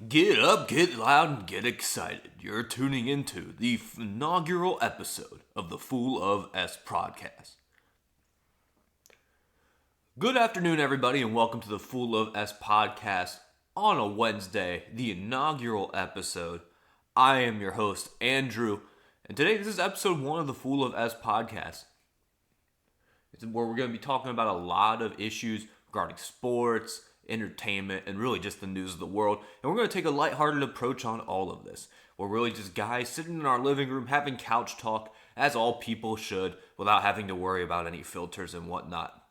Get up, get loud, and get excited. You're tuning into the inaugural episode of the Fool of S podcast. Good afternoon, everybody, and welcome to the Fool of S podcast on a Wednesday, the inaugural episode. I am your host, Andrew, and today this is episode 1 of the Fool of S podcast. It's where we're going to be talking about a lot of issues regarding sports, entertainment, and really just the news of the world. And we're going to take a lighthearted approach on all of this. We're really just guys sitting in our living room having couch talk, as all people should, without having to worry about any filters and whatnot.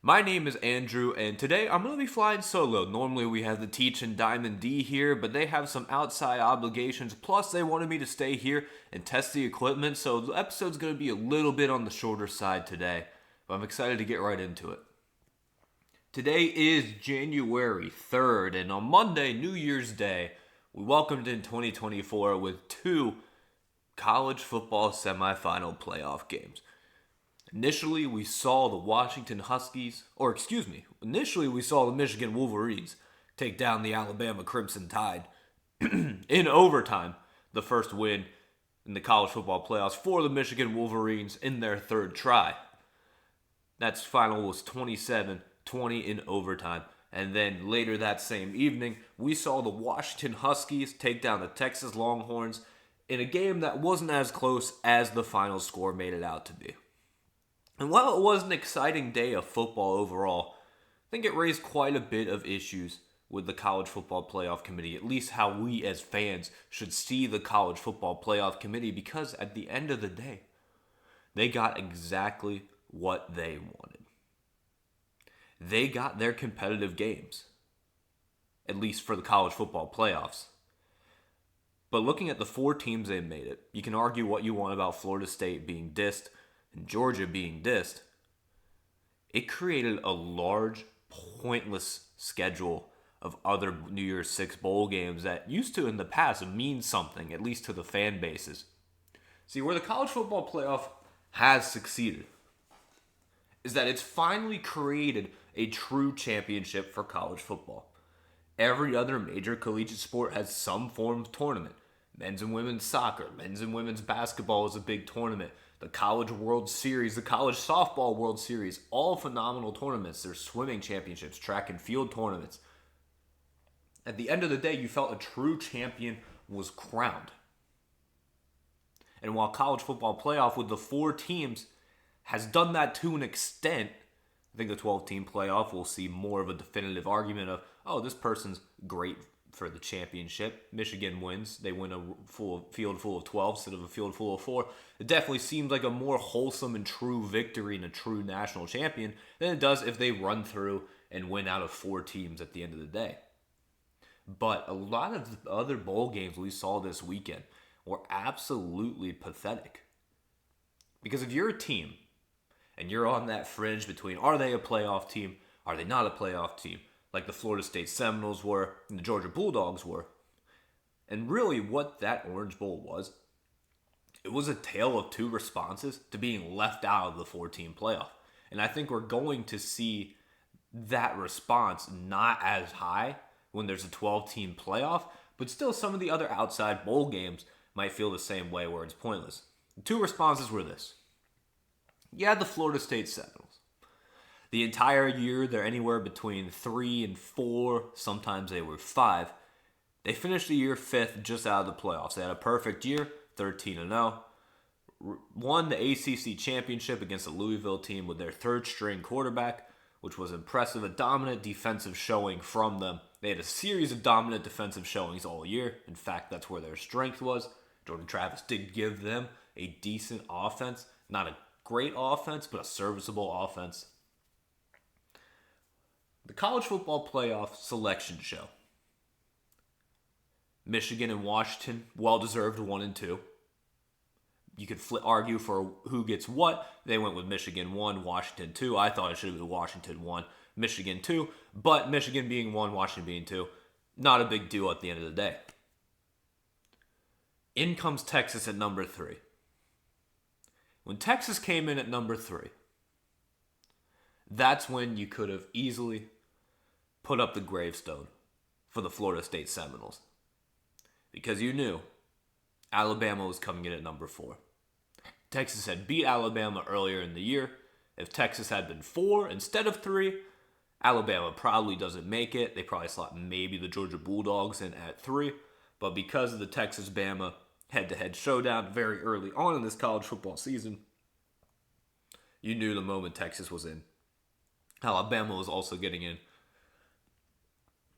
My name is Andrew, and today I'm going to be flying solo. Normally we have the Teach and Diamond D here, but they have some outside obligations. Plus, they wanted me to stay here and test the equipment, so the episode's going to be a little bit on the shorter side today. But I'm excited to get right into it. Today is January 3rd, and on Monday, New Year's Day, we welcomed in 2024 with 2 college football semifinal playoff games. Initially, we saw the Michigan Wolverines take down the Alabama Crimson Tide in overtime, the first win in the college football playoffs for the Michigan Wolverines in their third try. That final was 27-20 in overtime. And then later that same evening, we saw the Washington Huskies take down the Texas Longhorns in a game that wasn't as close as the final score made it out to be. And while it was an exciting day of football overall, I think it raised quite a bit of issues with the College Football Playoff Committee, at least how we as fans should see the College Football Playoff Committee, because at the end of the day, they got exactly what they wanted. They got their competitive games, at least for the college football playoffs. But looking at the 4 teams they made it, you can argue what you want about Florida State being dissed and Georgia being dissed. It created a large, pointless schedule of other New Year's Six bowl games that used to in the past mean something, at least to the fan bases. See, where the college football playoff has succeeded is that it's finally created a true championship for college football. Every other major collegiate sport has some form of tournament. Men's and women's soccer, men's and women's basketball is a big tournament. The College World Series, the College Softball World Series, all phenomenal tournaments. There's swimming championships, track and field tournaments. At the end of the day, you felt a true champion was crowned. And while college football playoff with the 4 teams has done that to an extent, I think the 12-team playoff will see more of a definitive argument of, oh, this person's great for the championship. Michigan wins. They win a field full of 12 instead of a field full of 4. It definitely seems like a more wholesome and true victory and a true national champion than it does if they run through and win out of 4 teams at the end of the day. But a lot of the other bowl games we saw this weekend were absolutely pathetic. Because if you're a team and you're on that fringe between, are they a playoff team, are they not a playoff team, like the Florida State Seminoles were and the Georgia Bulldogs were. And really what that Orange Bowl was, it was a tale of 2 responses to being left out of the 4-team playoff. And I think we're going to see that response not as high when there's a 12-team playoff, but still some of the other outside bowl games might feel the same way where it's pointless. The 2 responses were this. You had the Florida State Seminoles. The entire year, they're anywhere between 3 and 4. Sometimes they were 5. They finished the year 5th, just out of the playoffs. They had a perfect year, 13-0. Won the ACC championship against the Louisville team with their 3rd-string quarterback, which was impressive. A dominant defensive showing from them. They had a series of dominant defensive showings all year. In fact, that's where their strength was. Jordan Travis did give them a decent offense. Not a great offense, but a serviceable offense. The college football playoff selection show. Michigan and Washington, well-deserved 1 and 2. You could argue for who gets what. They went with Michigan 1, Washington 2. I thought it should have been Washington 1, Michigan 2. But Michigan being 1, Washington being 2, not a big deal at the end of the day. In comes Texas at number 3. When Texas came in at number 3, that's when you could have easily put up the gravestone for the Florida State Seminoles. Because you knew Alabama was coming in at number 4. Texas had beat Alabama earlier in the year. If Texas had been 4 instead of 3, Alabama probably doesn't make it. They probably slot maybe the Georgia Bulldogs in at 3. But because of the Texas-Bama head-to-head showdown very early on in this college football season, you knew the moment Texas was in, Alabama was also getting in,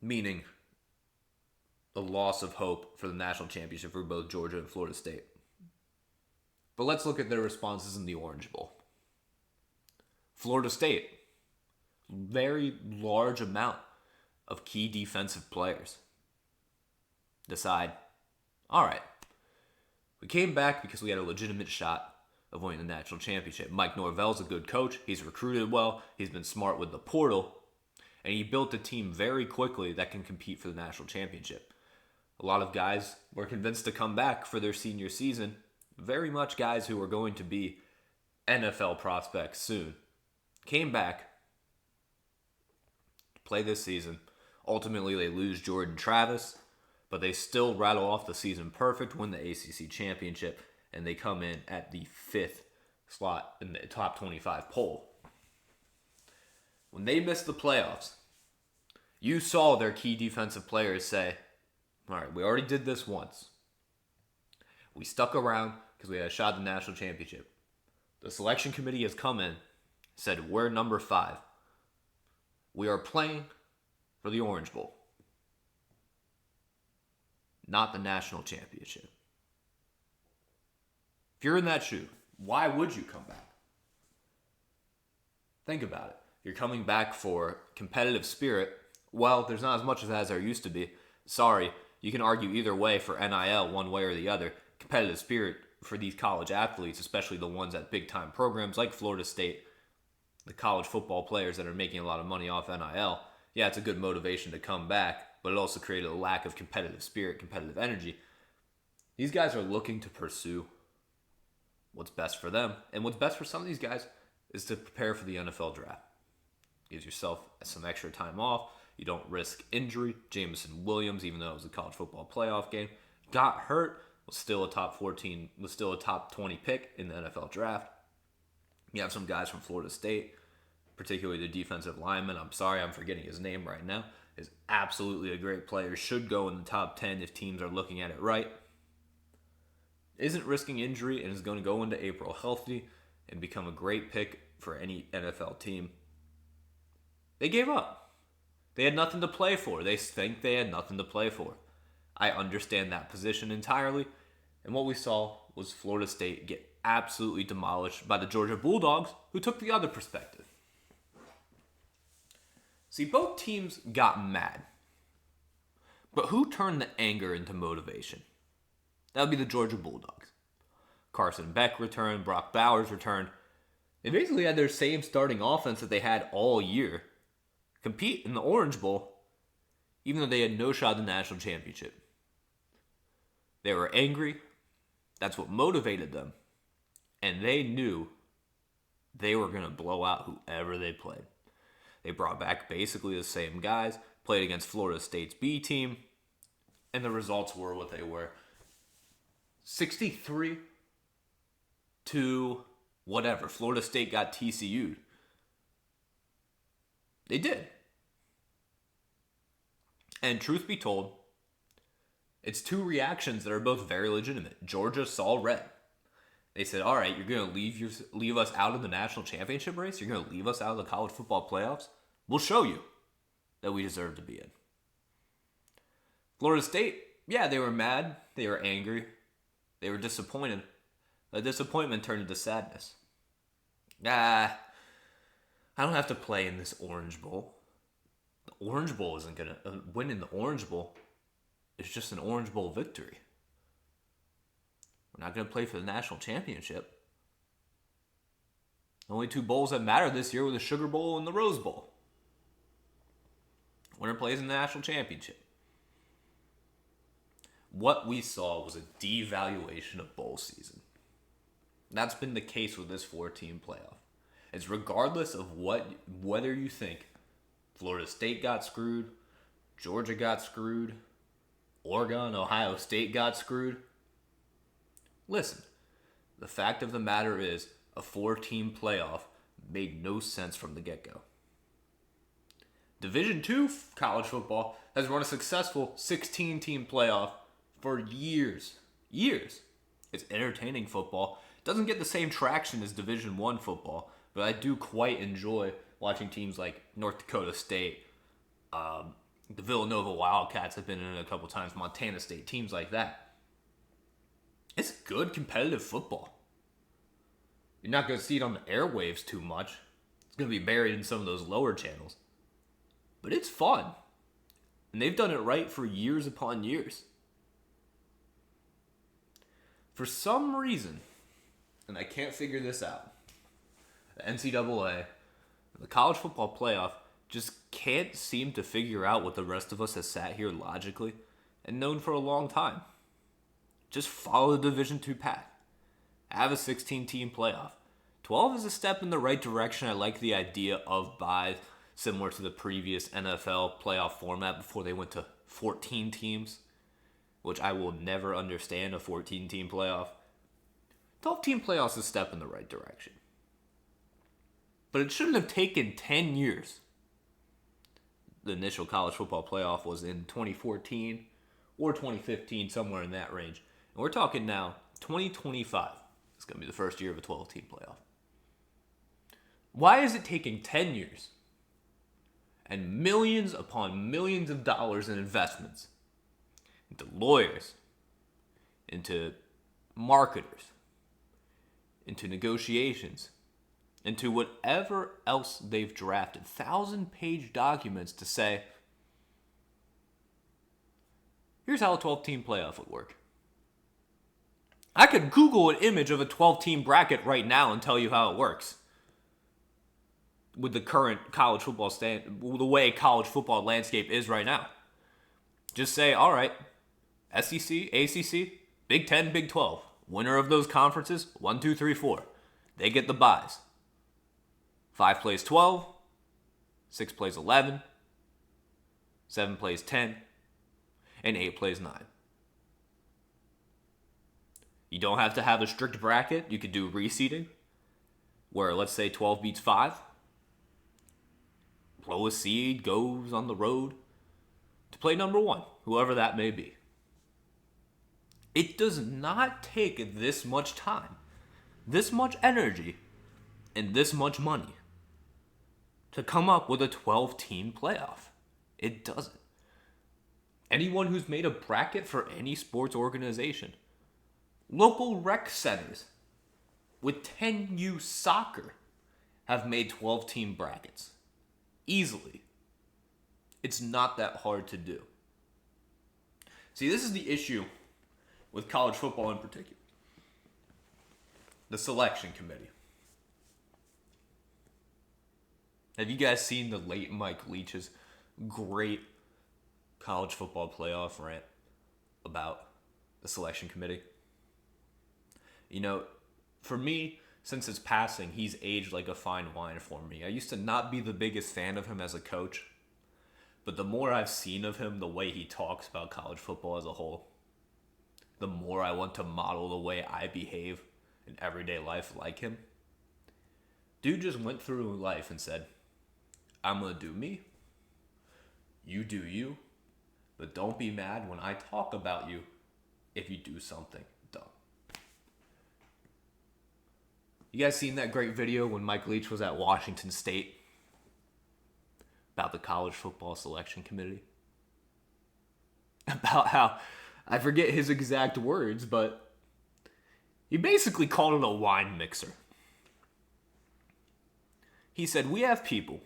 meaning a loss of hope for the national championship for both Georgia and Florida State. But let's look at their responses in the Orange Bowl. Florida State, very large amount of key defensive players decide, all right, we came back because we had a legitimate shot of winning the national championship. Mike Norvell's a good coach. He's recruited well. He's been smart with the portal. And he built a team very quickly that can compete for the national championship. A lot of guys were convinced to come back for their senior season. Very much guys who are going to be NFL prospects soon. Came back to play this season. Ultimately, they lose Jordan Travis, but they still rattle off the season perfect, win the ACC championship, and they come in at the 5th slot in the top 25 poll. When they missed the playoffs, you saw their key defensive players say, all right, we already did this once. We stuck around because we had a shot at the national championship. The selection committee has come in, said we're number 5. We are playing for the Orange Bowl, not the national championship. If you're in that shoe, why would you come back? Think about it. You're coming back for competitive spirit. Well, there's not as much of that as there used to be. Sorry, you can argue either way for NIL, one way or the other. Competitive spirit for these college athletes, especially the ones at big-time programs like Florida State, the college football players that are making a lot of money off NIL. Yeah, it's a good motivation to come back, but it also created a lack of competitive spirit, competitive energy. These guys are looking to pursue what's best for them. And what's best for some of these guys is to prepare for the NFL draft. Gives yourself some extra time off. You don't risk injury. Jameson Williams, even though it was a college football playoff game, got hurt, was still a top 20 pick in the NFL draft. You have some guys from Florida State, particularly the defensive lineman. I'm sorry, I'm forgetting his name right now. Is absolutely a great player. Should go in the top 10 if teams are looking at it right. Isn't risking injury and is going to go into April healthy and become a great pick for any NFL team. They gave up. They had nothing to play for. They think they had nothing to play for. I understand that position entirely. And what we saw was Florida State get absolutely demolished by the Georgia Bulldogs, who took the other perspective. See, both teams got mad. But who turned the anger into motivation? That would be the Georgia Bulldogs. Carson Beck returned, Brock Bowers returned. They basically had their same starting offense that they had all year compete in the Orange Bowl, even though they had no shot at the national championship. They were angry. That's what motivated them. And they knew they were going to blow out whoever they played. They brought back basically the same guys, played against Florida State's B team, and the results were what they were. 63 to whatever. Florida State got TCU'd. They did. And truth be told, it's two reactions that are both very legitimate. Georgia saw red. They said, all right, you're going to leave us out of the national championship race? You're going to leave us out of the college football playoffs? We'll show you that we deserve to be in. Florida State, yeah, they were mad. They were angry. They were disappointed. The disappointment turned into sadness. I don't have to play in this Orange Bowl. The Orange Bowl isn't going to win in the Orange Bowl. It's just an Orange Bowl victory. We're not going to play for the national championship. The only two bowls that matter this year were the Sugar Bowl and the Rose Bowl. Winner plays in the national championship. What we saw was a devaluation of bowl season. That's been the case with this 4-team playoff. It's regardless of whether you think Florida State got screwed, Georgia got screwed. Oregon, Ohio State got screwed. Listen, the fact of the matter is a 4-team playoff made no sense from the get-go. Division II college football has run a successful 16-team playoff for years. Years. It's entertaining football. It doesn't get the same traction as Division I football, but I do quite enjoy watching teams like North Dakota State. The Villanova Wildcats have been in it a couple times. Montana State, teams like that. It's good competitive football. You're not going to see it on the airwaves too much. It's going to be buried in some of those lower channels. But it's fun. And they've done it right for years upon years. For some reason, and I can't figure this out, the NCAA, the college football playoff, just can't seem to figure out what the rest of us has sat here logically and known for a long time. Just follow the Division II path. Have a 16-team playoff. 12 is a step in the right direction. I like the idea of byes, similar to the previous NFL playoff format before they went to 14 teams, which I will never understand, a 14-team playoff. 12-team playoff is a step in the right direction. But it shouldn't have taken 10 years. The initial college football playoff was in 2014 or 2015, somewhere in that range. And we're talking now 2025. It's going to be the first year of a 12-team playoff. Why is it taking 10 years and millions upon millions of dollars in investments into lawyers, into marketers, into negotiations, into whatever else they've drafted, 1,000-page documents to say, here's how a 12-team playoff would work. I could Google an image of a 12-team bracket right now and tell you how it works. With the current college football the way college football landscape is right now. Just say, all right, SEC, ACC, Big 10, Big 12. Winner of those conferences, 1, 2, 3, 4. They get the byes. 5 plays 12, 6 plays 11, 7 plays 10, and 8 plays 9. You don't have to have a strict bracket. You could do reseeding, where let's say 12 beats 5. Lowest seed goes on the road to play number 1, whoever that may be. It does not take this much time, this much energy, and this much money to come up with a 12-team playoff. It doesn't. Anyone who's made a bracket for any sports organization, local rec centers with 10U soccer have made 12-team brackets. Easily. It's not that hard to do. See, this is the issue with college football in particular. The selection committee. Have you guys seen the late Mike Leach's great college football playoff rant about the selection committee? You know, for me, since his passing, he's aged like a fine wine for me. I used to not be the biggest fan of him as a coach, but the more I've seen of him, the way he talks about college football as a whole, the more I want to model the way I behave in everyday life like him. Dude just went through life and said, I'm going to do me, you do you, but don't be mad when I talk about you if you do something dumb. You guys seen that great video when Mike Leach was at Washington State about the college football selection committee? About how, I forget his exact words, but he basically called it a wine mixer. He said, we have people,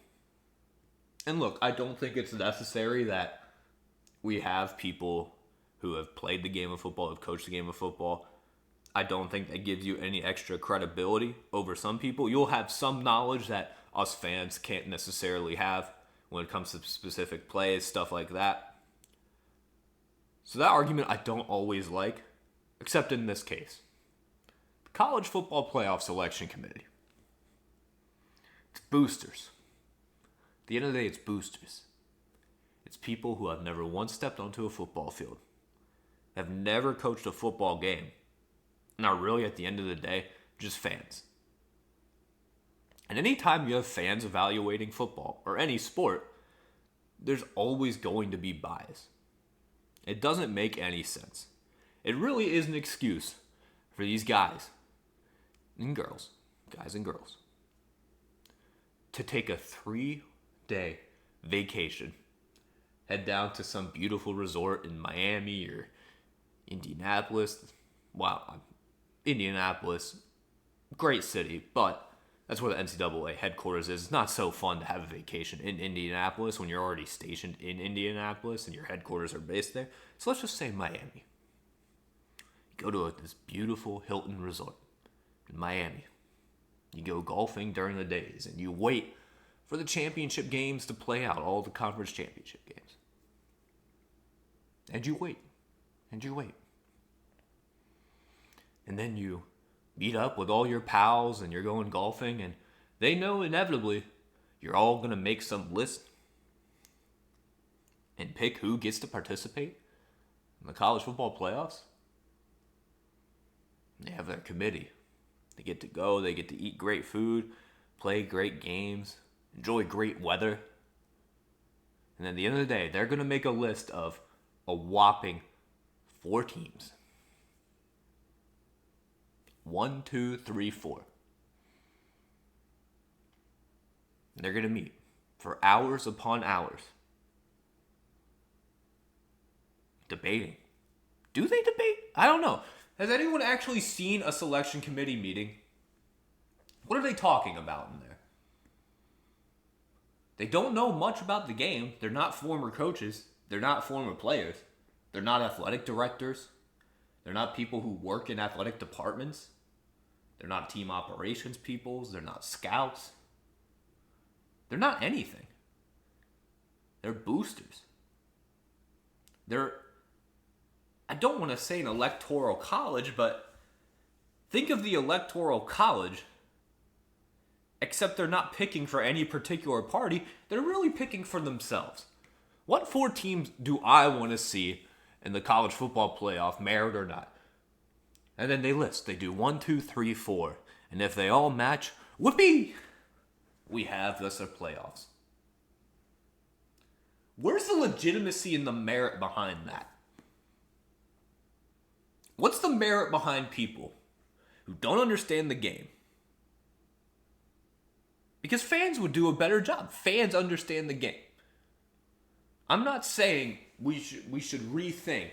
and look, I don't think it's necessary that we have people who have played the game of football, have coached the game of football. I don't think that gives you any extra credibility over some people. You'll have some knowledge that us fans can't necessarily have when it comes to specific plays, stuff like that. So that argument I don't always like, except in this case. The College Football Playoff Selection Committee. It's boosters. At the end of the day, it's boosters. It's people who have never once stepped onto a football field, have never coached a football game, and are really, at the end of the day, just fans. And anytime you have fans evaluating football or any sport, there's always going to be bias. It doesn't make any sense. It really is an excuse for these guys and girls, to take a 3-day vacation, head down to some beautiful resort in Miami or Indianapolis. Wow, Indianapolis, great city, but that's where the NCAA headquarters is. It's not so fun to have a vacation in Indianapolis when you're already stationed in Indianapolis and your headquarters are based there. So let's just say Miami. You go to this beautiful Hilton resort in Miami. You go golfing during the days and you wait for the championship games to play out, all the conference championship games. And you wait. And you wait. And then you meet up with all your pals and you're going golfing, and they know inevitably you're all going to make some list and pick who gets to participate in the college football playoffs. They have their committee. They get to go, they get to eat great food, play great games, enjoy great weather. And at the end of the day, they're going to make a list of a whopping 4 teams. 1, 2, 3, 4. They're going to meet for hours upon hours, debating. Do they debate? I don't know. Has anyone actually seen a selection committee meeting? What are they talking about in there? They don't know much about the game. They're not former coaches. They're not former players. They're not athletic directors. They're not people who work in athletic departments. They're not team operations people. They're not scouts. They're not anything. They're boosters. I don't want to say an electoral college, but think of the electoral college, except they're not picking for any particular party. They're really picking for themselves. What 4 teams do I want to see in the college football playoff, merit or not? And then they list. They do 1, 2, 3, 4. And if they all match, whoopee! We have the playoffs. Where's the legitimacy and the merit behind that? What's the merit behind people who don't understand the game? Because fans would do a better job. Fans understand the game. I'm not saying we should rethink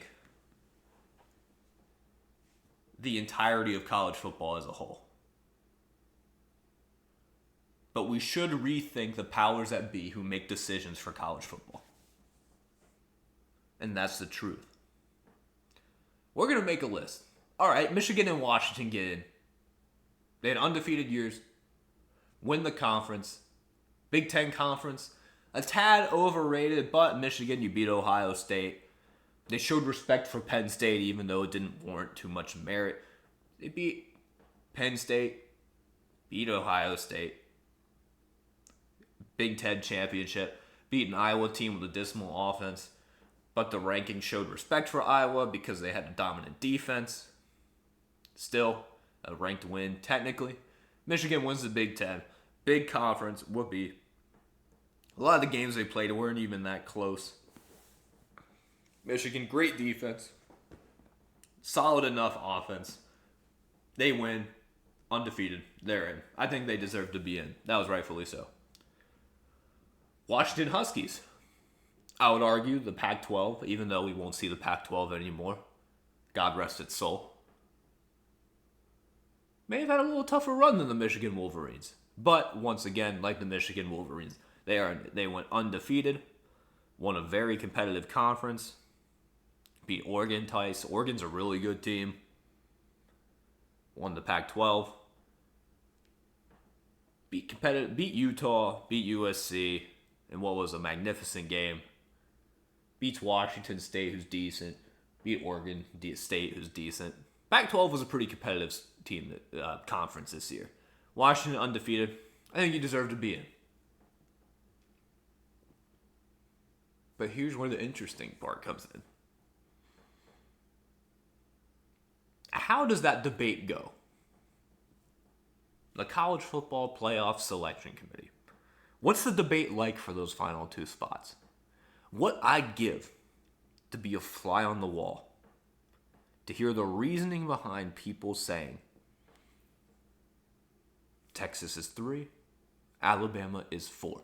the entirety of college football as a whole. But we should rethink the powers that be who make decisions for college football. And that's the truth. We're going to make a list. All right, Michigan and Washington get in. They had undefeated years. Win the conference. Big Ten conference. A tad overrated, but Michigan, you beat Ohio State. They showed respect for Penn State, even though it didn't warrant too much merit. They beat Penn State, beat Ohio State. Big Ten championship. Beat an Iowa team with a dismal offense. But the ranking showed respect for Iowa because they had a dominant defense. Still, a ranked win, technically. Michigan wins the Big Ten. Big conference, whoopee. A lot of the games they played weren't even that close. Michigan, great defense. Solid enough offense. They win. Undefeated. They're in. I think they deserve to be in. That was rightfully so. Washington Huskies. I would argue the Pac-12, even though we won't see the Pac-12 anymore. God rest its soul. May have had a little tougher run than the Michigan Wolverines. But once again, like the Michigan Wolverines, they went undefeated. Won a very competitive conference. Beat Oregon twice. Oregon's a really good team. Won the Pac-12. Beat Utah. Beat USC. In what was a magnificent game. Beats Washington State, who's decent. Beat Oregon State, who's decent. Pac-12 was a pretty competitive team conference this year. Washington undefeated. I think you deserve to be in. But here's where the interesting part comes in. How does that debate go? The College Football Playoff Selection Committee. What's the debate like for those final 2 spots? What I'd give to be a fly on the wall, to hear the reasoning behind people saying Texas is 3, Alabama is 4.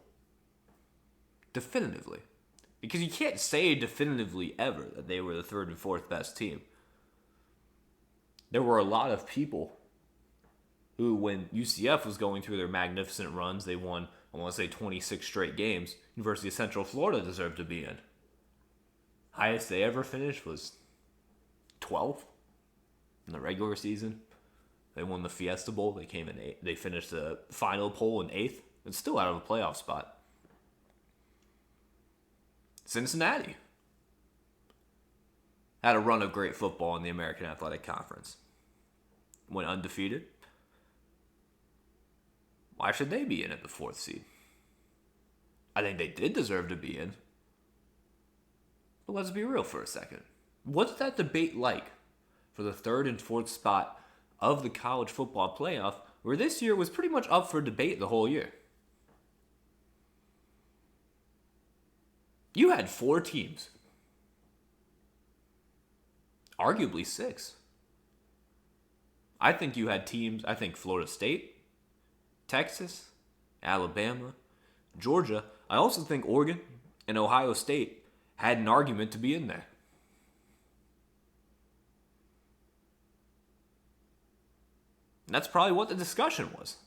Definitively. Because you can't say definitively ever that they were the 3rd and 4th best team. There were a lot of people who, when UCF was going through their magnificent runs, they won, I want to say, 26 straight games. University of Central Florida deserved to be in. Highest they ever finished was 12 in the regular season. They won the Fiesta Bowl. They came in 8th. They finished the final poll in 8th. It's still out of a playoff spot. Cincinnati had a run of great football in the American Athletic Conference. Went undefeated. Why should they be in at the 4th seed? I think they did deserve to be in. But let's be real for a second. What's that debate like for the 3rd and 4th spot of the college football playoff, where this year was pretty much up for debate the whole year? You had 4 teams. Arguably 6. I think you had teams, Florida State, Texas, Alabama, Georgia. I also think Oregon and Ohio State had an argument to be in there. And that's probably what the discussion was.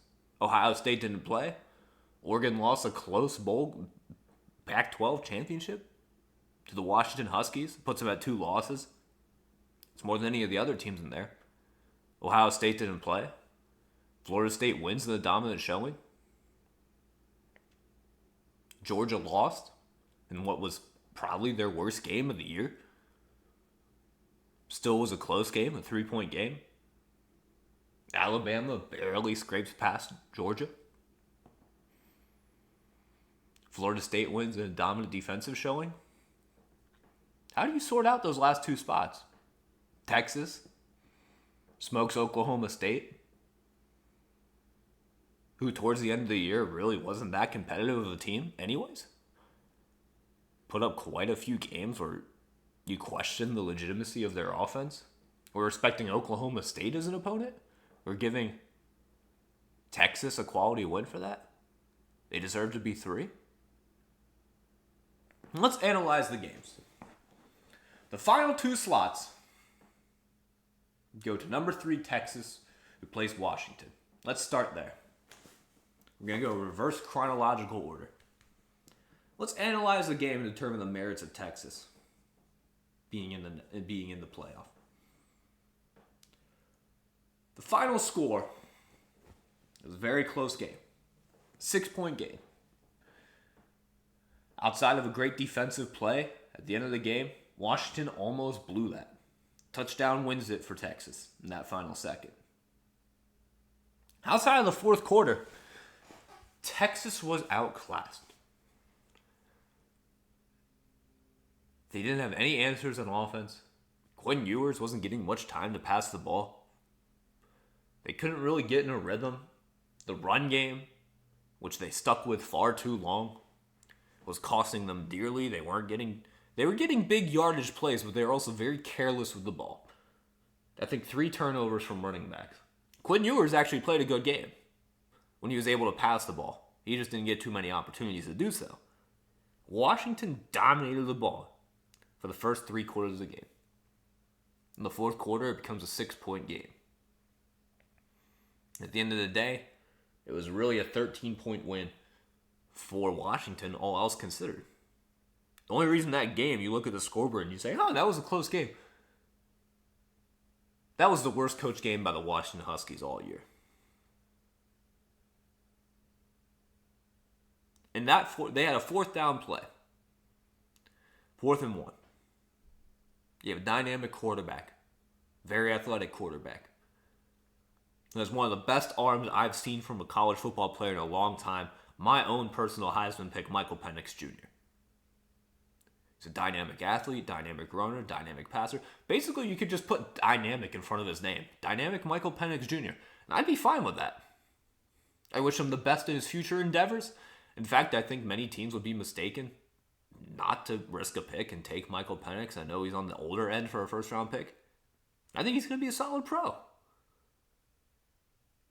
Ohio State didn't play. Oregon lost a close bowl Pac-12 championship to the Washington Huskies. Puts them at 2 losses. It's more than any of the other teams in there. Ohio State didn't play. Florida State wins in the dominant showing. Georgia lost in what was probably their worst game of the year. Still was a close game, a 3-point game. Alabama barely scrapes past Georgia. Florida State wins in a dominant defensive showing. How do you sort out those last 2 spots? Texas smokes Oklahoma State, who towards the end of the year really wasn't that competitive of a team anyways. Put up quite a few games where you question the legitimacy of their offense. We're respecting Oklahoma State as an opponent. We're giving Texas a quality win for that. They deserve to be 3. Let's analyze the games. The final 2 slots go to number 3 Texas, who plays Washington. Let's start there. We're going to go reverse chronological order. Let's analyze the game and determine the merits of Texas being in the playoff. The final score was a very close game. 6-point game. Outside of a great defensive play at the end of the game, Washington almost blew that. Touchdown wins it for Texas in that final second. Outside of the 4th quarter, Texas was outclassed. They didn't have any answers on offense. Quinn Ewers wasn't getting much time to pass the ball. They couldn't really get in a rhythm. The run game, which they stuck with far too long, was costing them dearly. They were getting big yardage plays, but they were also very careless with the ball. I think 3 turnovers from running backs. Quinn Ewers actually played a good game when he was able to pass the ball. He just didn't get too many opportunities to do so. Washington dominated the ball for the first 3 quarters of the game. In the 4th quarter, it becomes a 6-point game. At the end of the day, it was really a 13-point win for Washington, all else considered. The only reason that game, you look at the scoreboard and you say, oh, that was a close game. That was the worst coached game by the Washington Huskies all year. And they had a 4th down play. 4th and 1. You have a dynamic quarterback. Very athletic quarterback. That's one of the best arms I've seen from a college football player in a long time. My own personal Heisman pick, Michael Penix Jr. He's a dynamic athlete, dynamic runner, dynamic passer. Basically, you could just put dynamic in front of his name. Dynamic Michael Penix Jr. And I'd be fine with that. I wish him the best in his future endeavors. In fact, I think many teams would be mistaken not to risk a pick and take Michael Penix. I know he's on the older end for a first-round pick. I think he's going to be a solid pro.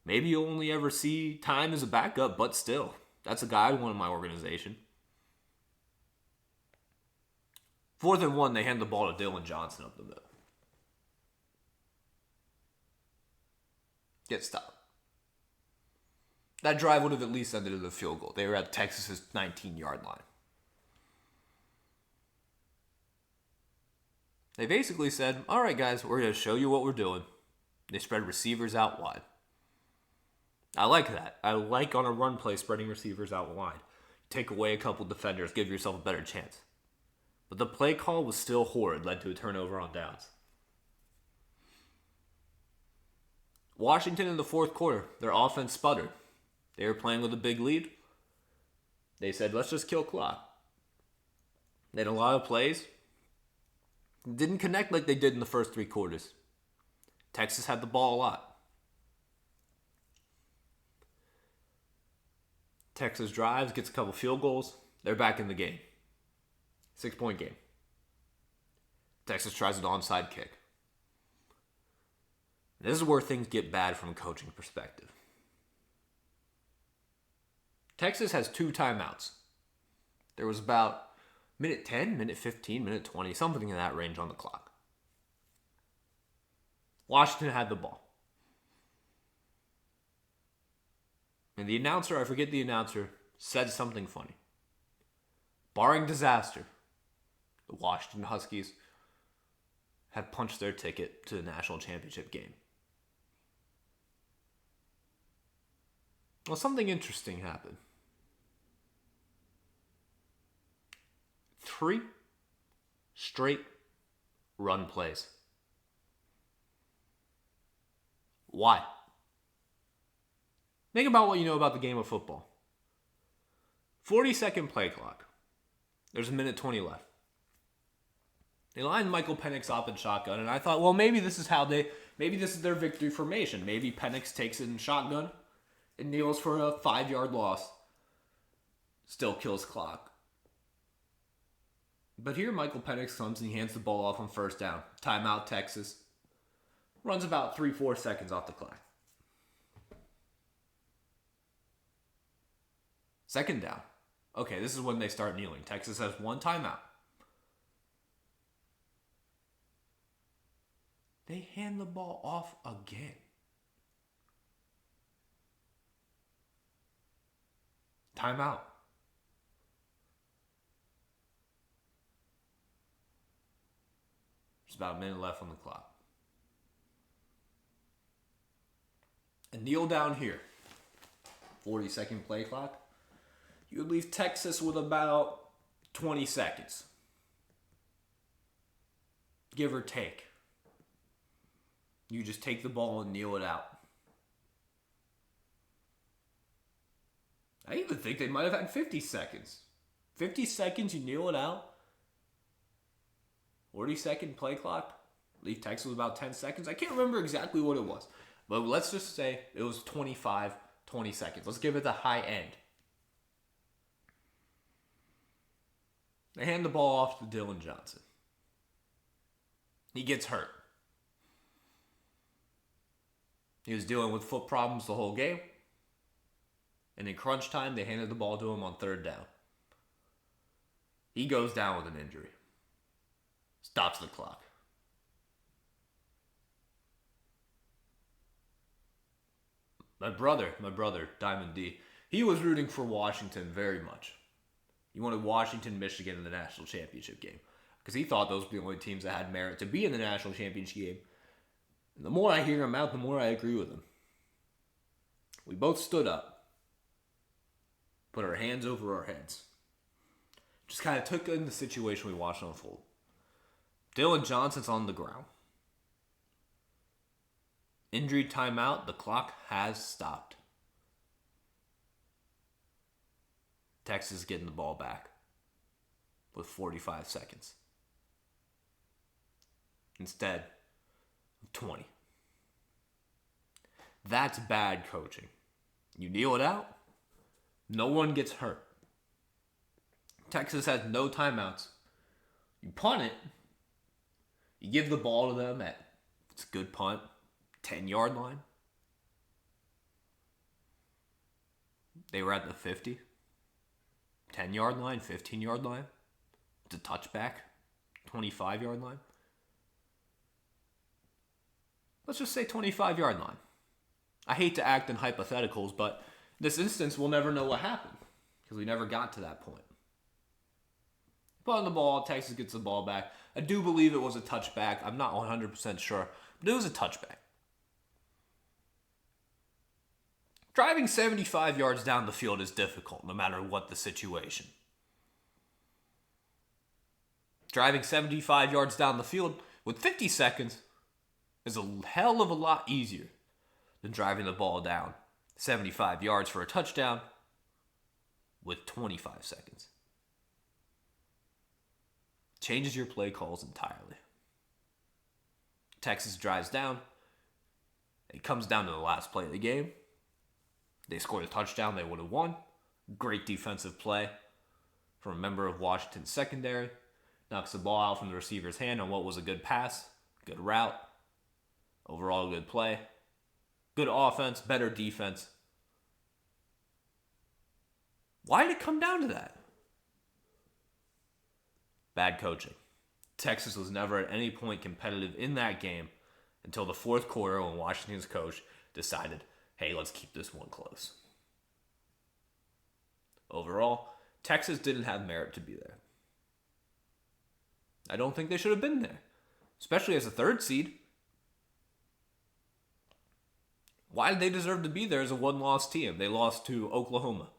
Maybe you'll only ever see time as a backup, but still, that's a guy I want in my organization. 4th and 1, they hand the ball to Dylan Johnson up the middle. Get stopped. That drive would have at least ended in a field goal. They were at Texas's 19-yard line. They basically said, all right, guys, we're going to show you what we're doing. They spread receivers out wide. I like that. I like on a run play spreading receivers out wide. Take away a couple defenders, give yourself a better chance. But the play call was still horrid, led to a turnover on downs. Washington in the 4th quarter, their offense sputtered. They were playing with a big lead. They said, let's just kill clock. They had a lot of plays. Didn't connect like they did in the first 3 quarters. Texas had the ball a lot. Texas drives, gets a couple field goals. They're back in the game. 6-point game. Texas tries an onside kick. This is where things get bad from a coaching perspective. Texas has 2 timeouts. There was about minute 10, minute 15, minute 20, something in that range on the clock. Washington had the ball. And the announcer, I forget the announcer, said something funny. Barring disaster, the Washington Huskies had punched their ticket to the national championship game. Well, something interesting happened. 3 straight run plays. Why? Think about what you know about the game of football. 40-second play clock. There's a minute 20 left. They lined Michael Penix up in shotgun, and I thought, well, maybe this is their victory formation. Maybe Penix takes it in shotgun and kneels for a 5-yard loss. Still kills clock. But here Michael Penix comes and he hands the ball off on 1st down. Timeout, Texas. Runs about 3-4 seconds off the clock. 2nd down. Okay, this is when they start kneeling. Texas has 1 timeout. They hand the ball off again. Timeout. There's about a minute left on the clock. And kneel down here. 40-second play clock. You would leave Texas with about 20 seconds. Give or take. You just take the ball and kneel it out. I even think they might have had 50 seconds. 50 seconds, you kneel it out. 40-second play clock. Leave Texas with about 10 seconds. I can't remember exactly what it was. But let's just say it was 25, 20 seconds. Let's give it the high end. They hand the ball off to Dylan Johnson. He gets hurt. He was dealing with foot problems the whole game. And in crunch time, they handed the ball to him on 3rd down. He goes down with an injury. Stops the clock. My brother, Diamond D, he was rooting for Washington very much. He wanted Washington, Michigan in the national championship game because he thought those were the only teams that had merit to be in the national championship game. And the more I hear him out, the more I agree with him. We both stood up, put our hands over our heads, just kind of took in the situation we watched unfold. Dylan Johnson's on the ground. Injury timeout, the clock has stopped. Texas getting the ball back. with 45 seconds instead of 20. That's bad coaching. You kneel it out, no one gets hurt. Texas has no timeouts. You punt it, you give the ball to them at, it's a good punt, 10-yard line. They were at the 50, 10-yard line, 15-yard line. It's a touchback, 25-yard line. Let's just say 25-yard line. I hate to act in hypotheticals, but in this instance, we'll never know what happened because we never got to that point. Put on the ball, Texas gets the ball back. I do believe it was a touchback. I'm not 100% sure, but it was a touchback. Driving 75 yards down the field is difficult, no matter what the situation. Driving 75 yards down the field with 50 seconds is a hell of a lot easier than driving the ball down 75 yards for a touchdown with 25 seconds. Changes your play calls entirely. Texas drives down. It comes down to the last play of the game. They scored a touchdown, they would have won. Great defensive play from a member of Washington's secondary. Knocks the ball out from the receiver's hand on what was a good pass, good route. Overall, good play. Good offense, better defense. Why did it come down to that? Bad coaching. Texas was never at any point competitive in that game until the fourth quarter when Washington's coach decided, hey, let's keep this one close. Overall, Texas didn't have merit to be there. I don't think they should have been there, especially as a third seed. Why did they deserve to be there as a one-loss team? They lost to Oklahoma.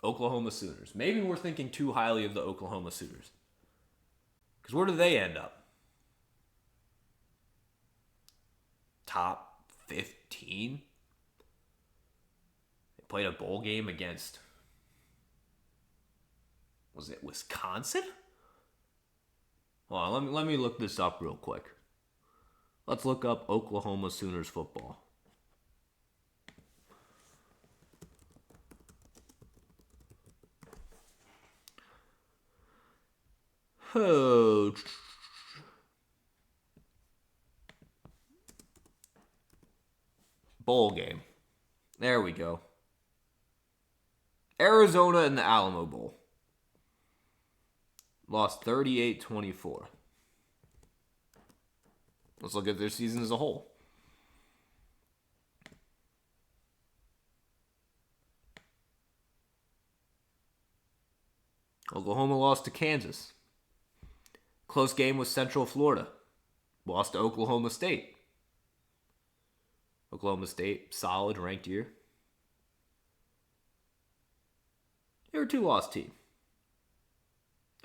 Oklahoma Sooners. Maybe we're thinking too highly of the Oklahoma Sooners. Because where do they end up? Top 15? They played a bowl game against, was it Wisconsin? Hold on, let me look this up real quick. Let's look up Oklahoma Sooners football. Oh. Bowl game. There we go. Arizona in the Alamo Bowl. Lost 38-24. Let's look at their season as a whole. Oklahoma lost to Kansas. Close game with Central Florida. Lost to Oklahoma State. Oklahoma State, solid, ranked year. They were a two-loss team.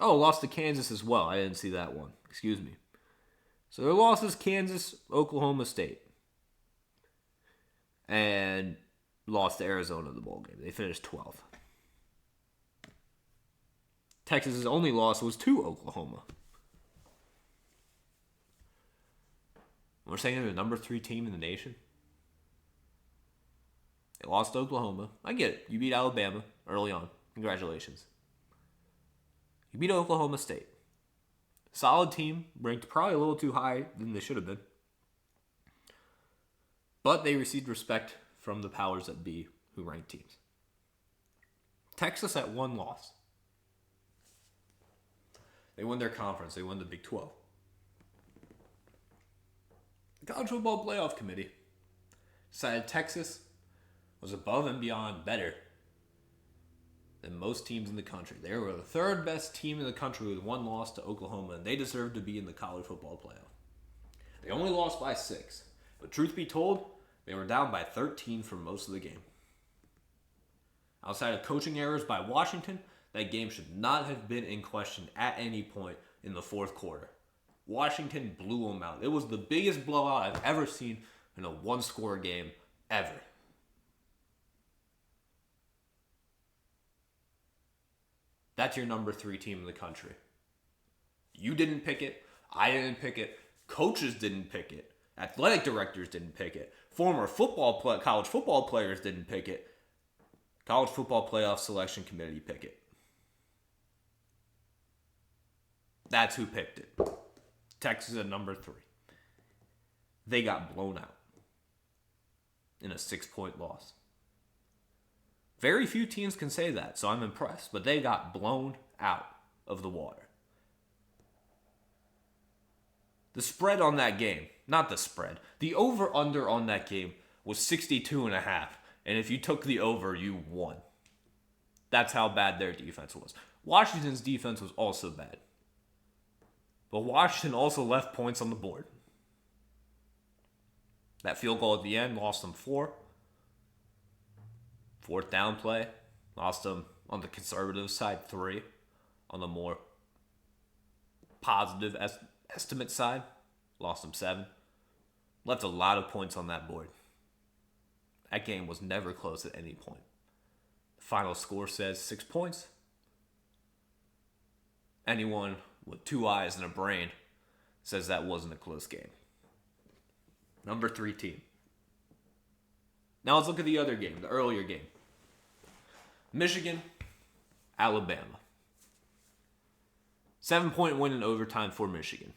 Oh, lost to Kansas as well. I didn't see that one. Excuse me. So their losses, Kansas, Oklahoma State. And lost to Arizona in the bowl game. They finished 12th. Texas's only loss was to Oklahoma. We're saying they're the number 3 team in the nation. They lost to Oklahoma. I get it. You beat Alabama early on. Congratulations. You beat Oklahoma State. Solid team, ranked probably a little too high than they should have been. But they received respect from the powers that be who ranked teams. Texas at 1 loss. They won their conference. They won the Big 12. The College Football Playoff Committee decided Texas was above and beyond better than most teams in the country. They were the 3rd best team in the country with 1 loss to Oklahoma, and they deserved to be in the College Football Playoff. They only lost by 6, but truth be told, they were down by 13 for most of the game. Outside of coaching errors by Washington, that game should not have been in question at any point in the 4th quarter. Washington blew them out. It was the biggest blowout I've ever seen in a one-score game ever. That's your number 3 team in the country. You didn't pick it. I didn't pick it. Coaches didn't pick it. Athletic directors didn't pick it. Former college football players didn't pick it. College Football Playoff Selection Committee picked it. That's who picked it. Texas at number 3. They got blown out in a 6-point loss. Very few teams can say that, so I'm impressed. But they got blown out of the water. The spread on that game, not the spread, the over-under on that game was 62.5. And if you took the over, you won. That's how bad their defense was. Washington's defense was also bad. But Washington also left points on the board. That field goal at the end lost them 4. 4th down play, lost them on the conservative side 3. On the more positive estimate side, lost them 7. Left a lot of points on that board. That game was never close at any point. The final score says 6 points. Anyone with 2 eyes and a brain says that wasn't a close game. Number 3 team. Now let's look at the other game, the earlier game. Michigan, Alabama. 7-point win in overtime for Michigan.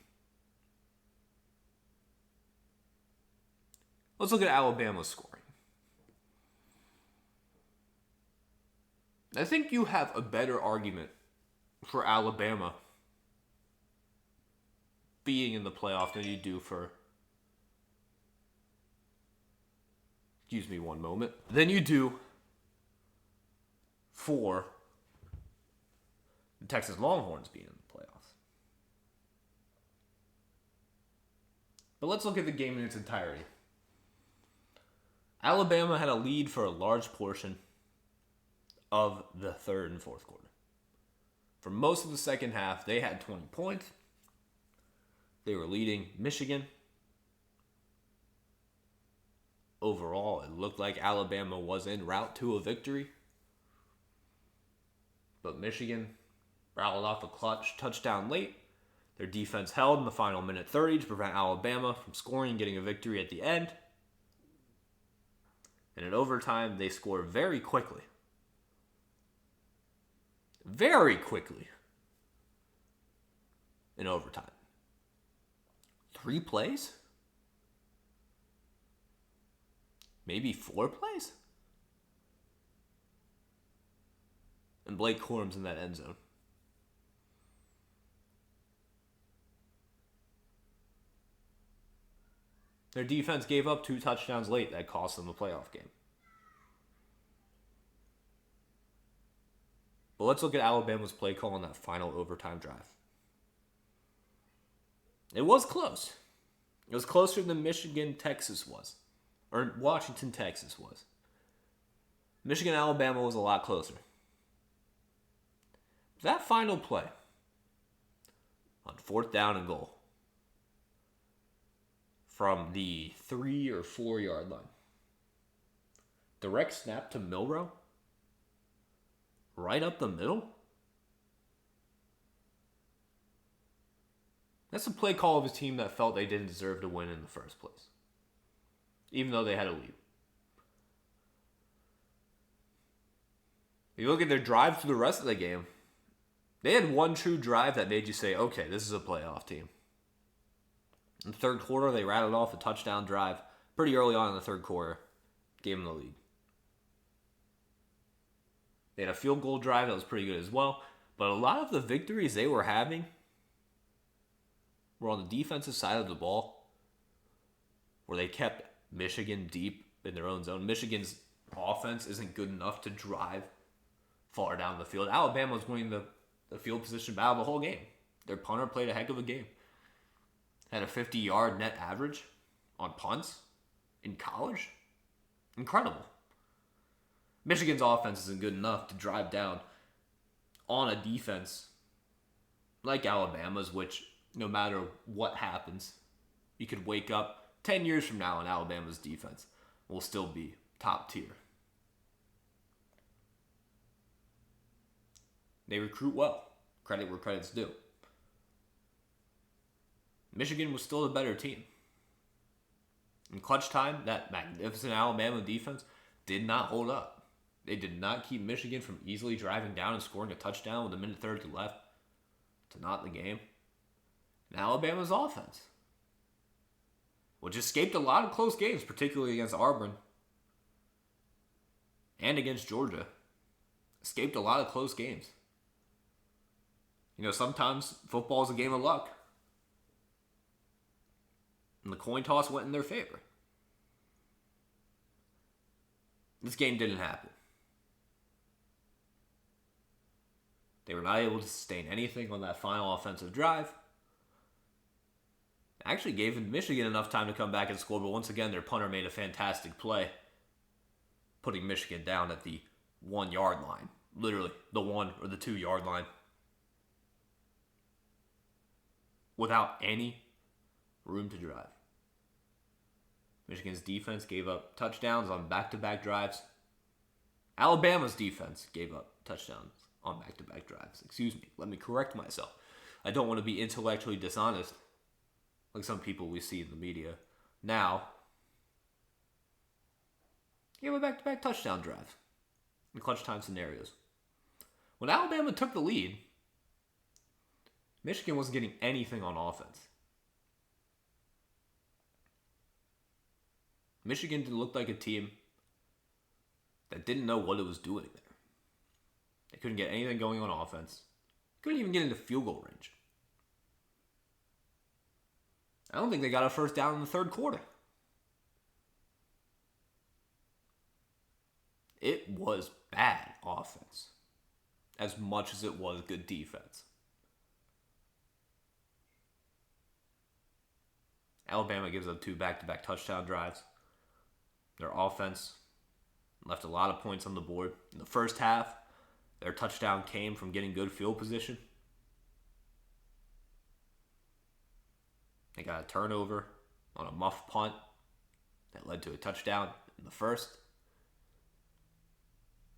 Let's look at Alabama's scoring. I think you have a better argument for Alabama being in the playoff than you do for, excuse me one moment, than you do for the Texas Longhorns being in the playoffs. But let's look at the game in its entirety. Alabama had a lead for a large portion of the third and fourth quarter. For most of the second half, they had 20 points. They were leading Michigan. Overall, it looked like Alabama was en route to a victory. But Michigan rattled off a clutch touchdown late. Their defense held in the final minute 30 to prevent Alabama from scoring and getting a victory at the end. And in overtime, they scored very quickly. Very quickly. In overtime. 3 plays? Maybe 4 plays? And Blake Corum's in that end zone. Their defense gave up 2 touchdowns late that cost them the playoff game. But let's look at Alabama's play call on that final overtime drive. It was close. It was closer than Michigan-Texas was. Or Washington-Texas was. Michigan-Alabama was a lot closer. That final play on 4th down and goal from the 3 or 4 yard line. Direct snap to Milroe. Right up the middle. That's a play call of a team that felt they didn't deserve to win in the first place. Even though they had a lead. If you look at their drive through the rest of the game, they had one true drive that made you say, okay, this is a playoff team. In the third quarter, they rattled off a touchdown drive pretty early on in the third quarter. Gave them the lead. They had a field goal drive that was pretty good as well. But a lot of the victories they were having were on the defensive side of the ball, where they kept Michigan deep in their own zone. Michigan's offense isn't good enough to drive far down the field. Alabama was winning the field position battle the whole game. Their punter played a heck of a game. Had a 50-yard net average on punts in college. Incredible. Michigan's offense isn't good enough to drive down on a defense like Alabama's, which no matter what happens, you could wake up 10 years from now and Alabama's defense will still be top tier. They recruit well. Credit where credit's due. Michigan was still a better team. In clutch time, that magnificent Alabama defense did not hold up. They did not keep Michigan from easily driving down and scoring a touchdown with a minute 30 left to knot the game. And Alabama's offense, which escaped a lot of close games, particularly against Auburn and against Georgia, escaped a lot of close games. Sometimes football is a game of luck. And the coin toss went in their favor. This game didn't happen. They were not able to sustain anything on that final offensive drive. Actually gave Michigan enough time to come back and score, but once again, their punter made a fantastic play, putting Michigan down at the 1 yard line. Literally, the 1 or the 2 yard line. Without any room to drive. Michigan's defense gave up touchdowns on back-to-back drives. Alabama's defense gave up touchdowns on back-to-back drives. Excuse me. Let me correct myself. I don't want to be intellectually dishonest like some people we see in the media. Now, gave a back-to-back touchdown drive in clutch time scenarios. When Alabama took the lead, Michigan wasn't getting anything on offense. Michigan looked like a team that didn't know what it was doing there. They couldn't get anything going on offense. Couldn't even get into field goal range. I don't think they got a first down in the third quarter. It was bad offense as much as it was good defense. Alabama gives up 2 back-to-back touchdown drives. Their offense left a lot of points on the board. In the first half, their touchdown came from getting good field position. They got a turnover on a muff punt that led to a touchdown in the first.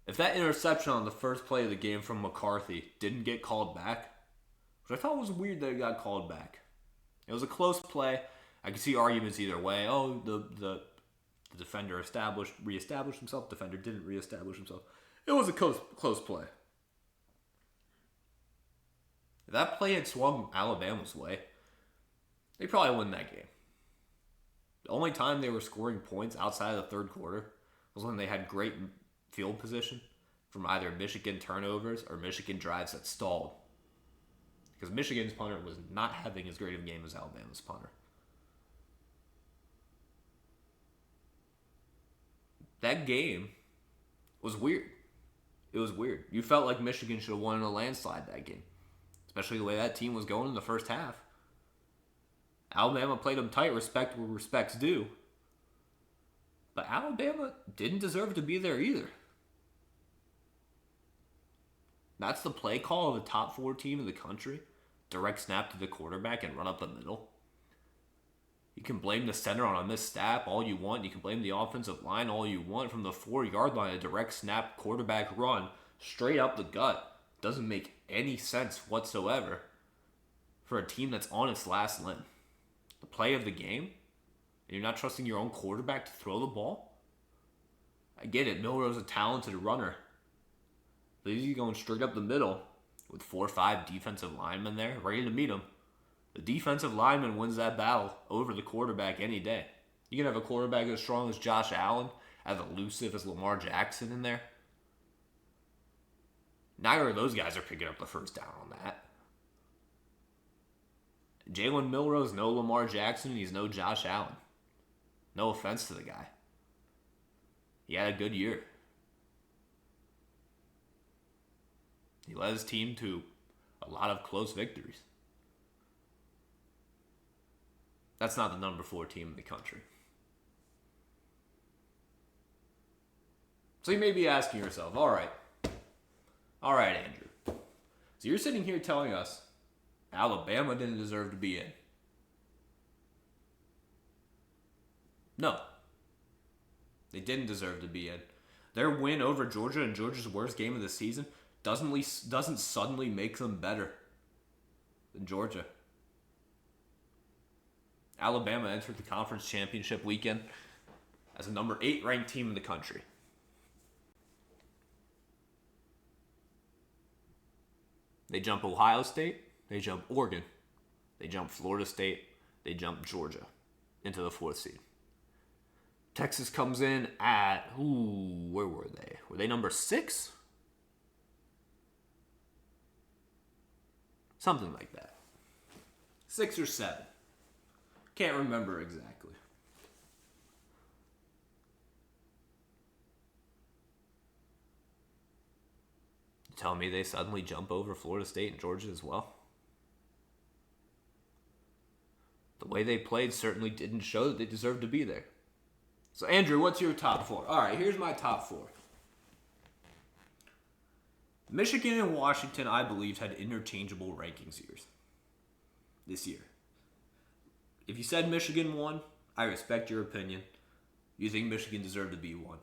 If that interception on the first play of the game from McCarthy didn't get called back, which I thought was weird that it got called back. It was a close play. I could see arguments either way. Oh, the defender reestablished himself. Defender didn't reestablish himself. It was a close play. If that play had swung Alabama's way, they probably win that game. The only time they were scoring points outside of the third quarter was when they had great field position from either Michigan turnovers or Michigan drives that stalled. Because Michigan's punter was not having as great of a game as Alabama's punter. That game was weird. It was weird. You felt like Michigan should have won in a landslide that game. Especially the way that team was going in the first half. Alabama played them tight, respect where respect's due. But Alabama didn't deserve to be there either. That's the play call of a top 4 team in the country. Direct snap to the quarterback and run up the middle. You can blame the center on a missed snap all you want. You can blame the offensive line all you want. From the 4-yard line, a direct snap quarterback run straight up the gut. Doesn't make any sense whatsoever for a team that's on its last limb. The play of the game, and you're not trusting your own quarterback to throw the ball? I get it. Milroe's a talented runner. But he's going straight up the middle with 4 or 5 defensive linemen there ready to meet him. The defensive lineman wins that battle over the quarterback any day. You can have a quarterback as strong as Josh Allen, as elusive as Lamar Jackson in there. Neither of those guys are picking up the first down on that. Jalen Milroe's no Lamar Jackson, and he's no Josh Allen. No offense to the guy. He had a good year. He led his team to a lot of close victories. That's not the number 4 team in the country. So you may be asking yourself, all right, Andrew. So you're sitting here telling us Alabama didn't deserve to be in. No. They didn't deserve to be in. Their win over Georgia in Georgia's worst game of the season doesn't suddenly make them better than Georgia. Alabama entered the conference championship weekend as a number 8 ranked team in the country. They jump Ohio State, they jump Oregon, they jump Florida State, they jump Georgia into the 4th seed. Texas comes in at, where were they? Were they number 6? Something like that. 6 or 7. Can't remember exactly. You tell me they suddenly jump over Florida State and Georgia as well? The way they played certainly didn't show that they deserved to be there. So, Andrew, what's your top 4? All right, here's my top 4. Michigan and Washington, I believe, had interchangeable rankings years this year. If you said Michigan won, I respect your opinion. You think Michigan deserved to be 1.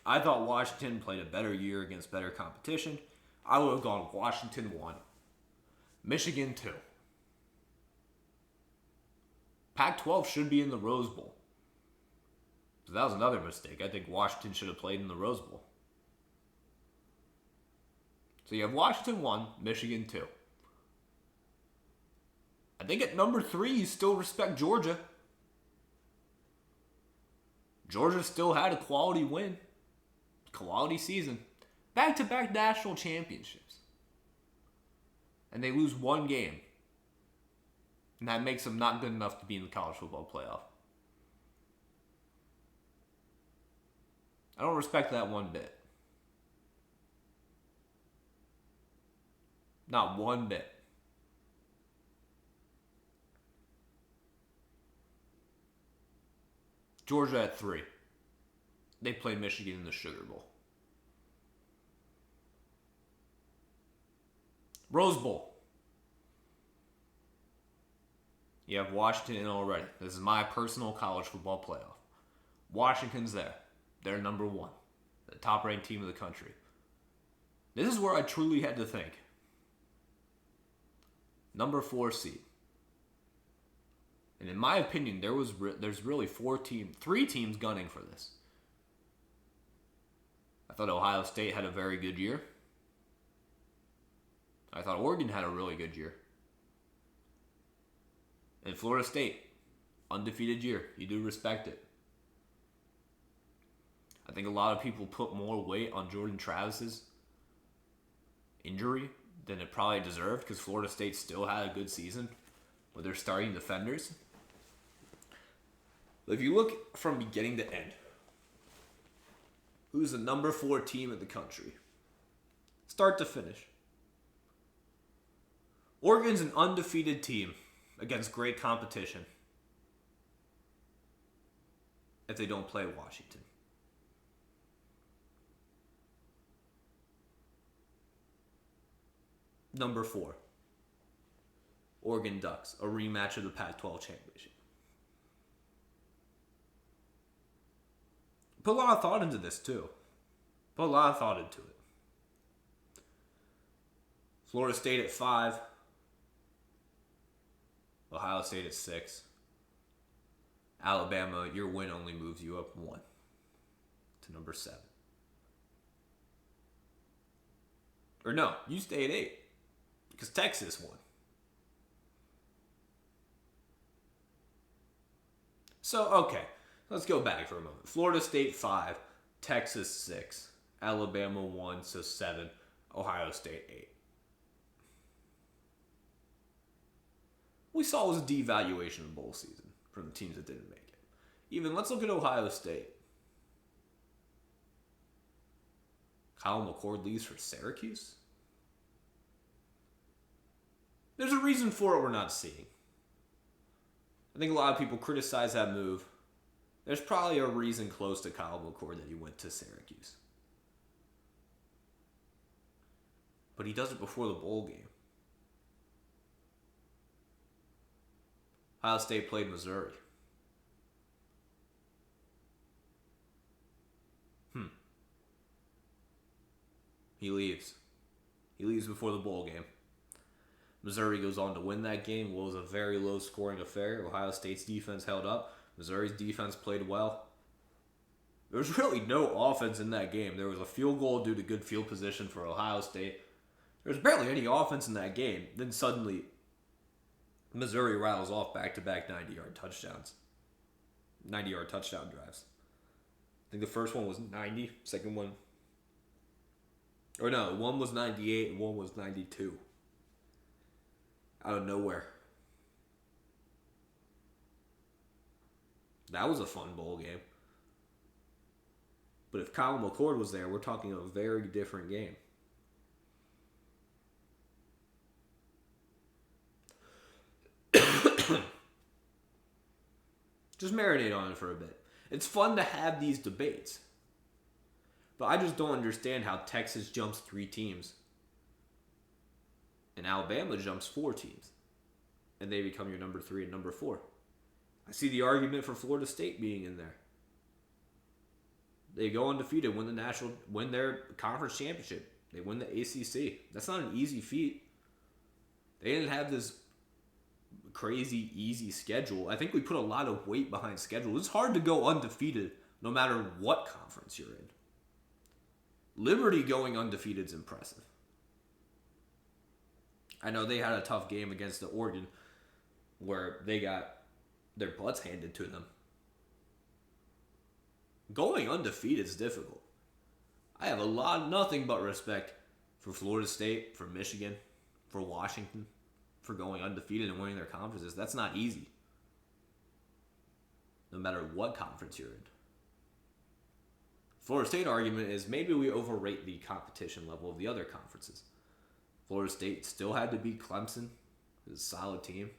I thought Washington played a better year against better competition. I would have gone Washington 1, Michigan 2. Pac-12 should be in the Rose Bowl. So that was another mistake. I think Washington should have played in the Rose Bowl. So you have Washington 1, Michigan 2. I think at number 3, you still respect Georgia. Georgia still had a quality win. Quality season. Back-to-back national championships. And they lose 1 game. And that makes them not good enough to be in the college football playoff. I don't respect that one bit. Not one bit. Georgia at 3. They played Michigan in the Sugar Bowl. Rose Bowl. You have Washington in already. This is my personal college football playoff. Washington's there. They're number 1. The top-ranked team of the country. This is where I truly had to think. Number 4 seed. And in my opinion, there's really 3 teams gunning for this. I thought Ohio State had a very good year. I thought Oregon had a really good year. And Florida State, undefeated year. You do respect it. I think a lot of people put more weight on Jordan Travis's injury than it probably deserved because Florida State still had a good season with their starting defenders. But if you look from beginning to end, who's the number 4 team in the country? Start to finish. Oregon's an undefeated team against great competition if they don't play Washington. Number 4, Oregon Ducks, a rematch of the Pac-12 championship. Put a lot of thought into this, too. Put a lot of thought into it. Florida State at 5. Ohio State at 6. Alabama, your win only moves you up 1 to number 7. Or no, you stay at 8 because Texas won. So, okay, let's go back for a moment. Florida State 5, Texas 6, Alabama 1, so 7, Ohio State 8. We saw was a devaluation of bowl season from the teams that didn't make it. Even let's look at Ohio State. Kyle McCord leaves for Syracuse? There's a reason for it we're not seeing. I think a lot of people criticize that move. There's probably a reason close to Kyle McCord that he went to Syracuse. But he does it before the bowl game. Ohio State played Missouri. He leaves. He leaves before the bowl game. Missouri goes on to win that game. What was a very low-scoring affair. Ohio State's defense held up. Missouri's defense played well. There was really no offense in that game. There was a field goal due to good field position for Ohio State. There was barely any offense in that game. Then suddenly, Missouri rattles off back-to-back 90-yard touchdowns. 90-yard touchdown drives. I think the first one was 90. Second one... Or no, one was 98 and one was 92. Out of nowhere. That was a fun bowl game. But if Kyle McCord was there, we're talking a very different game. Just marinate on it for a bit. It's fun to have these debates. But I just don't understand how Texas jumps 3 teams and Alabama jumps 4 teams. And they become your number 3 and number 4. I see the argument for Florida State being in there. They go undefeated, win their conference championship. They win the ACC. That's not an easy feat. They didn't have this crazy easy schedule. I think we put a lot of weight behind schedule. It's hard to go undefeated no matter what conference you're in. Liberty going undefeated is impressive. I know they had a tough game against the Oregon where they got their butts handed to them. Going undefeated is difficult. I have nothing but respect for Florida State, for Michigan, for Washington, for going undefeated and winning their conferences. That's not easy. No matter what conference you're in. Florida State argument is maybe we overrate the competition level of the other conferences. Florida State still had to beat Clemson. It was a solid team.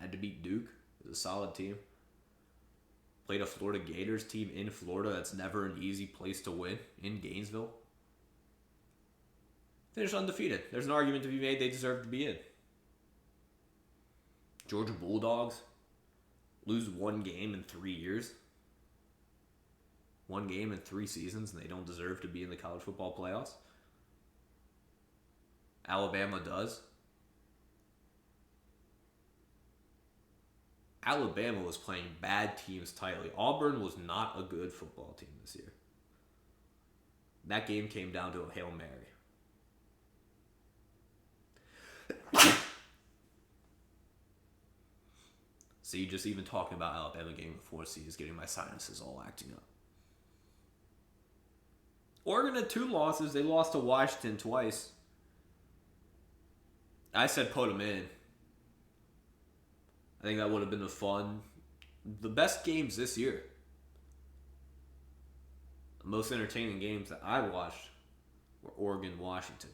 Had to beat Duke. It was a solid team. Played a Florida Gators team in Florida. That's never an easy place to win, in Gainesville. Finished undefeated. There's an argument to be made they deserve to be in. Georgia Bulldogs lose 1 game in 3 years. 1 game in 3 seasons, and they don't deserve to be in the college football playoffs. Alabama does. Alabama was playing bad teams tightly. Auburn was not a good football team this year. That game came down to a Hail Mary. See, just even talking about Alabama getting the 4 seed is getting my sinuses all acting up. Oregon had 2 losses. They lost to Washington twice. I said put them in. I think that would have been the best games this year. The most entertaining games that I watched were Oregon-Washington.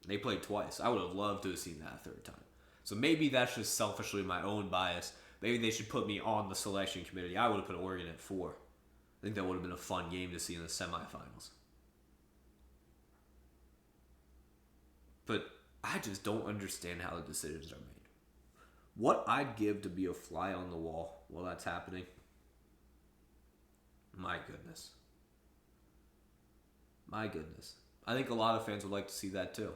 They played twice. I would have loved to have seen that a 3rd time. So maybe that's just selfishly my own bias. Maybe they should put me on the selection committee. I would have put Oregon at 4. I think that would have been a fun game to see in the semifinals. But I just don't understand how the decisions are made. What I'd give to be a fly on the wall while that's happening. My goodness. My goodness. I think a lot of fans would like to see that too.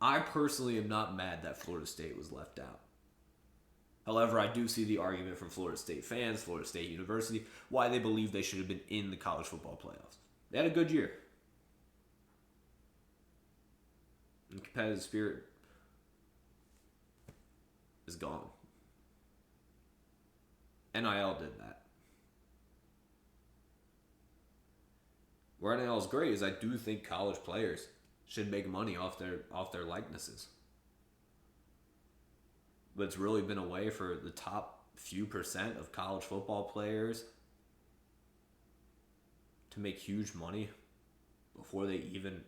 I personally am not mad that Florida State was left out. However, I do see the argument from Florida State fans, Florida State University, why they believe they should have been in the college football playoffs. They had a good year. And competitive spirit is gone. NIL did that. Where NIL is great is I do think college players should make money off their likenesses. But it's really been a way for the top few percent of college football players to make huge money before they even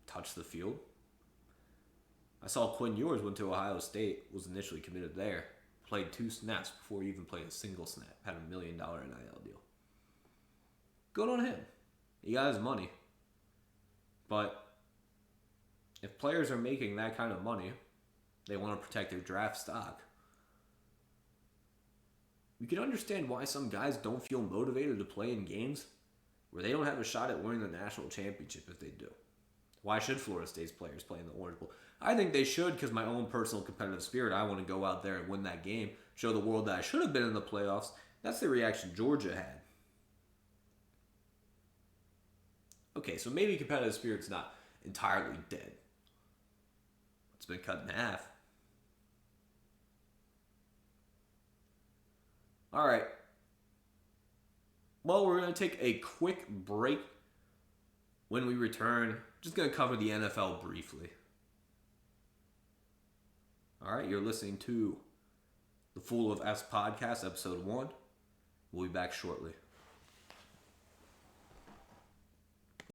touch the field. I saw Quinn Ewers went to Ohio State, was initially committed there, played 2 snaps before he even played a single snap, had $1 million NIL deal. Good on him. He got his money. But if players are making that kind of money, they want to protect their draft stock. You can understand why some guys don't feel motivated to play in games where they don't have a shot at winning the national championship if they do. Why should Florida State's players play in the Orange Bowl? I think they should because my own personal competitive spirit, I want to go out there and win that game, show the world that I should have been in the playoffs. That's the reaction Georgia had. Okay, so maybe competitive spirit's not entirely dead. It's been cut in half. All right. Well, we're going to take a quick break. When we return, just going to cover the NFL briefly. All right, you're listening to the Fool of F's podcast, episode 1. We'll be back shortly.